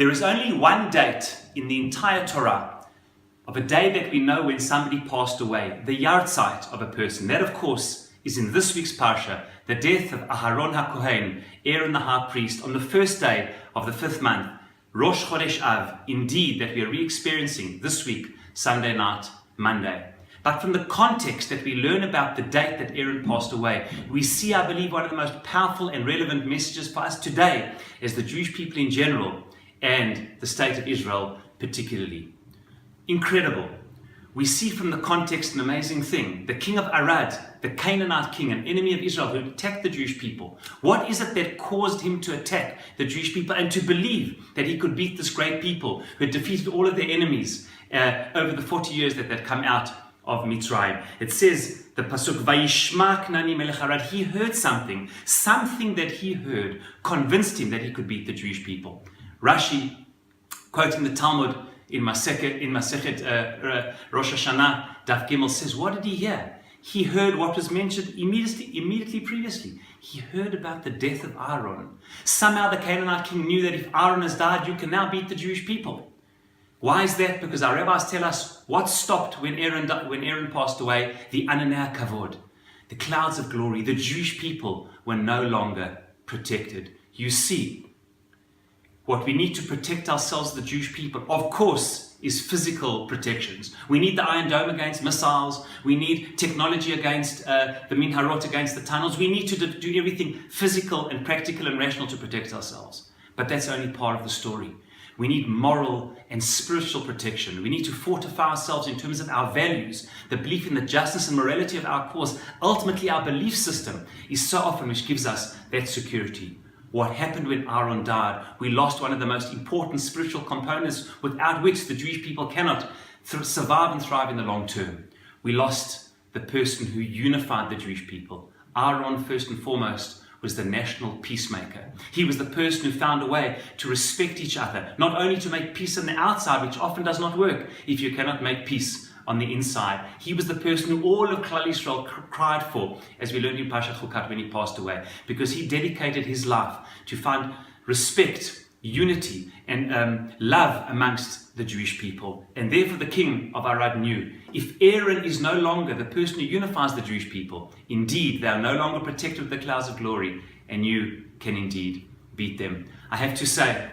There is only one date in the entire Torah of a day that we know when somebody passed away, the yahrzeit of a person. That, of course, is in this week's Parasha, the death of Aharon HaKohen, Aaron the high priest, on the first day of the 5th month, Rosh Chodesh Av, indeed, that we are re-experiencing this week, Sunday night, Monday. But from the context that we learn about the date that Aaron passed away, we see, I believe, one of the most powerful and relevant messages for us today as the Jewish people in general and the state of Israel particularly. Incredible. We see from the context an amazing thing. The king of Arad, the Canaanite king, an enemy of Israel who attacked the Jewish people. What is it that caused him to attack the Jewish people and to believe that he could beat this great people who had defeated all of their enemies over the 40 years that they'd come out of Mitzrayim? It says, the pasuk, Vayishma Knani melech Arad, he heard something that he heard convinced him that he could beat the Jewish people. Rashi, quoting the Talmud in Masechet Rosh Hashanah, Daf Gimel, says, what did he hear? He heard what was mentioned immediately previously. He heard about the death of Aharon. Somehow the Canaanite king knew that if Aharon has died, you can now beat the Jewish people. Why is that? Because our rabbis tell us what stopped when Aaron passed away: the Ananei Kavod, the clouds of glory. The Jewish people were no longer protected. You see, what we need to protect ourselves, the Jewish people, of course, is physical protections. We need the Iron Dome against missiles. We need technology against the minharot, against the tunnels. We need to do everything physical and practical and rational to protect ourselves. But that's only part of the story. We need moral and spiritual protection. We need to fortify ourselves in terms of our values, the belief in the justice and morality of our cause. Ultimately, our belief system is so often which gives us that security. What happened when Aharon died? We lost one of the most important spiritual components without which the Jewish people cannot survive and thrive in the long term. We lost the person who unified the Jewish people. Aharon, first and foremost, was the national peacemaker. He was the person who found a way to respect each other, not only to make peace on the outside, which often does not work if you cannot make peace on the inside. He was the person who all of Klal Yisrael cried for, as we learned in Parashat Chukat when he passed away, because he dedicated his life to find respect, unity, and love amongst the Jewish people. And therefore the king of Arad knew, if Aaron is no longer the person who unifies the Jewish people, indeed they are no longer protected with the clouds of glory, and you can indeed beat them. I have to say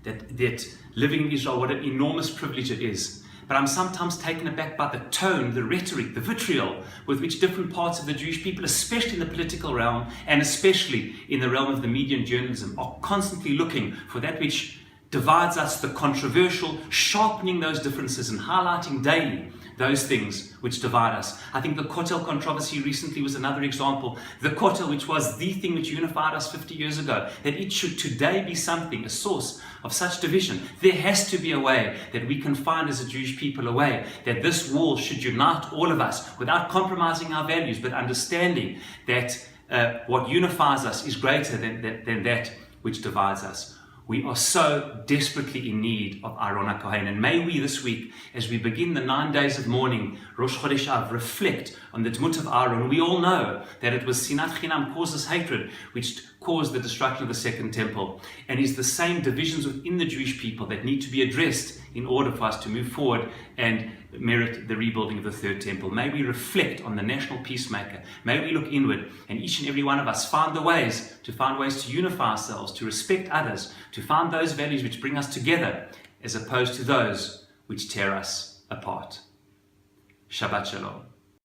that living in Israel, what an enormous privilege it is. But I'm sometimes taken aback by the tone, the rhetoric, the vitriol with which different parts of the Jewish people, especially in the political realm and especially in the realm of the media and journalism, are constantly looking for that which divides us, the controversial, sharpening those differences and highlighting daily those things which divide us. I think the Kotel controversy recently was another example. The Kotel, which was the thing which unified us 50 years ago, that it should today be something, a source of such division. There has to be a way that we can find as a Jewish people, a way that this wall should unite all of us without compromising our values, but understanding that what unifies us is greater than that which divides us. We are so desperately in need of Aharon HaKohen. And may we this week, as we begin the 9 days of mourning, Rosh Chodesh Av, reflect on the Dmut of Aharon. We all know that it was Sinat Chinam, causes hatred, which caused the destruction of the Second Temple. And is the same divisions within the Jewish people that need to be addressed in order for us to move forward and merit the rebuilding of the Third Temple. May we reflect on the national peacemaker. May we look inward, and each and every one of us find ways to unify ourselves, to respect others, to find those values which bring us together, as opposed to those which tear us apart. Shabbat Shalom.